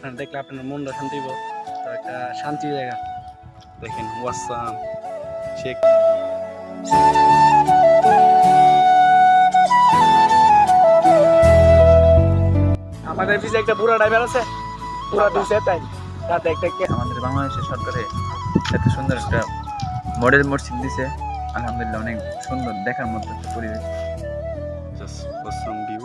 আপনারা দেখলে আপনার মনটা শান্তি পাবো। তো একটা শান্তির জায়গা দেখেন, ওয়াসাম শেখ। আমাদের পিছে একটা পুরো ড্রাইভার আছে, পুরো দিছে তাই তাতে একটা আমাদের বাংলাদেশের সরকারে এত সুন্দর একটা মডেল মসজিদ দিছে, আলহামদুলিল্লাহ অনেক সুন্দর দেখার মতো একটা পরিবেশ। Just awesome view.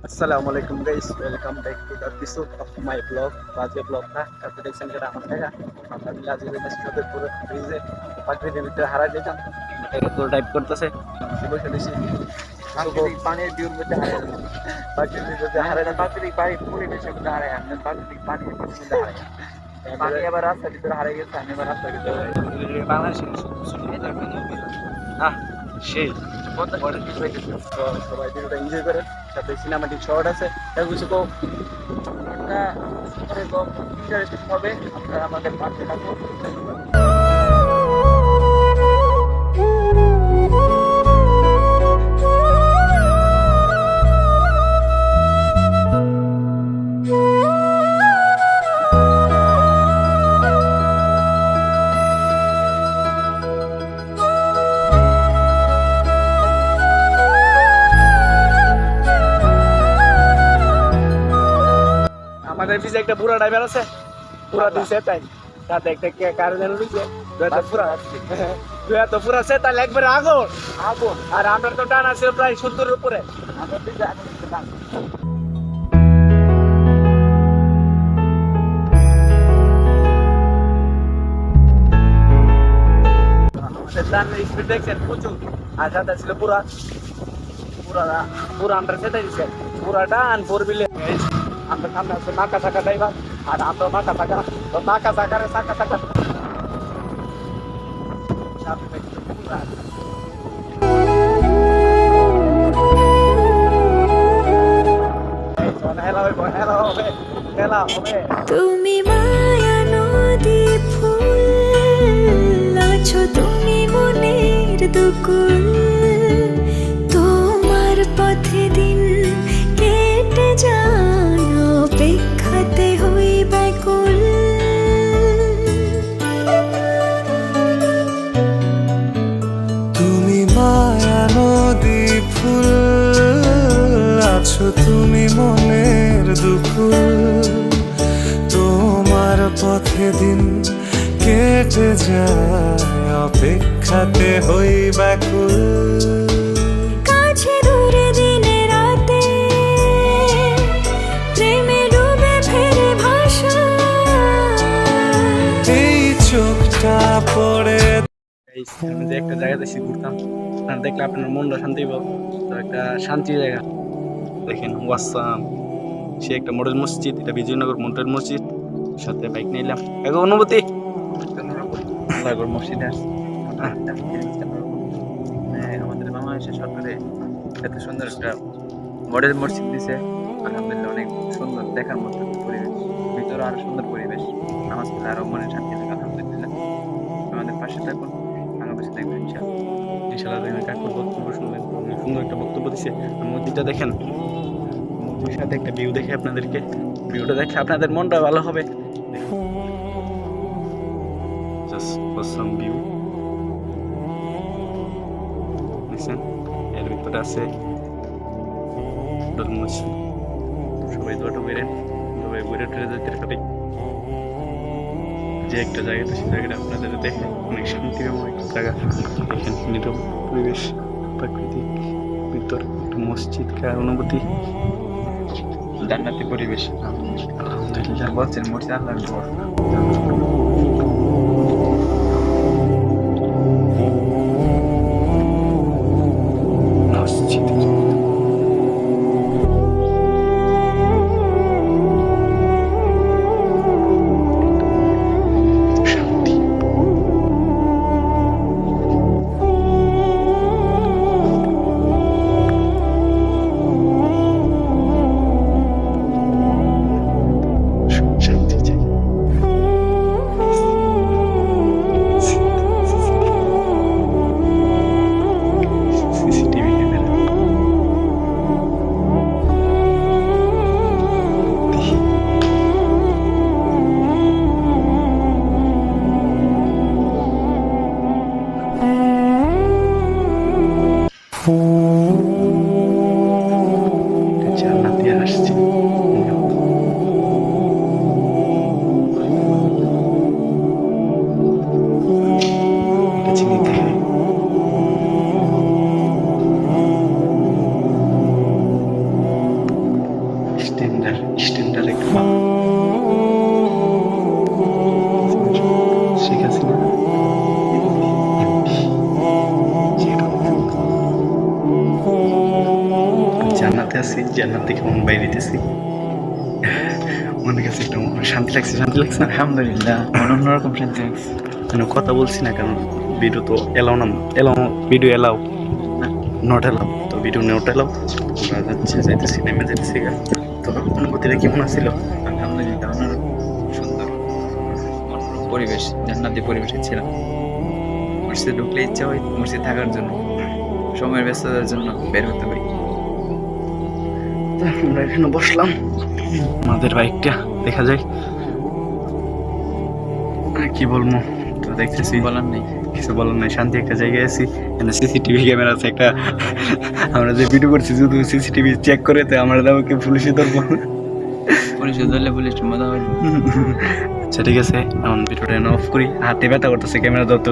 আসসালামু আলাইকুম guys, welcome back to the episode of my blog. আজকে ব্লগটা আপনি দেখছেন যেটা আমার জায়গা, আমরা মিলে আজকে দেশের পুরো ব্রিজে প্রাকৃতিক ভিতরে হারাই যেতাম, পুরো টাইপ করতেছে বসে দিছি পানির ভিউর মধ্যে হারায়, প্রাকৃতিক ভিতরে হারাই না, প্রাকৃতিক পরিবেশের মধ্যে হারায়, প্রাকৃতিক পানির মধ্যে হারায়। পানি আবার রাস্তার ভিতরে হারিয়ে গেছে, আমি আবার রাস্তার ভিতরে বাংলাদেশের সেই সবাই ভিডিওটা এনজয় করেন, সাথে সিনেমাটিক শর্ট আছে কিছু তো ইন্টারেস্টিং হবে। আপনারা আমাদের পাশে থাকুন। আমাদের পিছে একটা পুরো ড্রাইভার আছে, পুরো দিছে তাই তাতে একটা কার যেন দিছে তো পুরো সে তাহলে একবারে আগুন আগুন। আর আমরা তো টান আছে প্রায় 70-এর উপরে। স্পিড দেখছেন প্রচুর, আর সাথে ছিল পুরা পুরা পুরা আমরা সেটাই দিচ্ছে পুরা টান 4 হুইলে। আমরা সামনে আছে মাকা চাকা ড্রাইভার, আর আমরা মাকা চাকা, তো মাকা চাকারে চাকা চাকা তুমি মায়া নদী ফুল আছো, তুমি মনের দুকুল, তোমার পথে দিন কেটে যান, অপেক্ষাতে হই ব্যাকুল। তুমি মায়া নদী ফুল আছো, তুমি মনের দুকুল, তোমার পথে দিন কেটে যায়, অপেক্ষাতে হই ব্যাকুল। কাছে দূরে দিনে রাতে প্রেমে ডুবে ফেরে ভাষা, এই চোখটা পড়ে আমি যে একটা জায়গাতে এসে ঘুরতাম, আপনারা দেখলে আপনার মনটা শান্তি পাবো। তো একটা শান্তির জায়গা দেখেন, ওয়াসাম সে একটা মডেল মসজিদ, এটা বিজয়নগর মডেল মসজিদ। সাথে বাইক নিলাম, এক অনুভূতি মসজিদে আসছে। আমাদের বাংলাদেশের সরকারে এত সুন্দর একটা মডেল মসজিদ দিছে, আলহামদুলিল্লাহ অনেক সুন্দর দেখার মতো একটা পরিবেশ। ভিতরে আরো সুন্দর পরিবেশ, নামাজ পড়লে আরো মনে শান্তি লাগে। আলহামদুলিল্লাহ আমাদের পাশে থাকুন, আমার পাশে থাকবেন ইনশাআল্লাহ। ইনশাআল্লাহ দেখেন কাকুর বক্তব্য শুনবেন, সুন্দর একটা বক্তব্য দিচ্ছে। মসজিদটা দেখেন, মসজিদের সাথে একটা ভিউ দেখে আপনাদেরকে, ভিউটা দেখে আপনাদের মনটা ভালো হবে। জাস্ট অসাম ভিউ দেখছেন, এর ভিতরে আছে মসজিদ। সবাই দোয়াটা বেরেন, সবাই ঘুরে টুরে যেতে পারে। যে একটা জায়গাতে সেই জায়গাটা আপনাদের দেখে অনেক শান্তিময় একটা জায়গা। দেখেন নীরব পরিবেশ, প্রাকৃতিক ভিতর একটা মসজিদকার অনুভূতি, জান্নাতি পরিবেশ। আলহামদুলিল্লাহ। বলছেন মসজিদ আল্লাহর ঘর। মসজিদ শান্তি। শান্তি চাই। জান্নাতে আসছি। এটা চিনিতে স্ট্যান্ডার্ড একটা বাপ। শেখ হাসিনা জান্নাতে আছি, জান্নাত থেকে মন বাইরেতেছি। মনের কাছে একটা শান্তি লাগছে, শান্তি লাগছে না? আলহামদুলিল্লাহ, অন্যরকম শান্তি লাগছে। মানে কথা বলছি না কারণ ভিডিও তো এলাও না, allow video allow not allow, তো ভিডিও নট এলাও। আমরা যাইতেছি, নেমে যাইতেছি। তো অনুভূতিটা কেমন ছিল? আলহামদুলিল্লাহ, অন্যরকম সুন্দর মনোরম পরিবেশ, জান্নাতি পরিবেশে ছিলাম। মসজিদে ঢুকলে ইচ্ছা হয় মসজিদ থাকার জন্য, সময়ের ব্যস্ততার জন্য বের হতে হয়। তো আমরা এখানে বসলাম, আমাদের বাইকটা দেখা যায়। আর কি বলবো, তো দেখতেছি বলার নেই। কিছু বলার নাই। শান্তি একটা জায়গায় আছি, এখানে সিসিটিভি ক্যামেরা আছে একটা। আমরা যে ভিডিও করছি শুধু সিসিটিভি চেক করে, তো আমরা দাওকে পুলিশে ধরবো। পুলিশে ধরলে পুলিশ মজা হয়। আচ্ছা ঠিক আছে, এখন ভিডিওটা অফ করি। হাতে ব্যথা করতেছে ক্যামেরা ধরতে।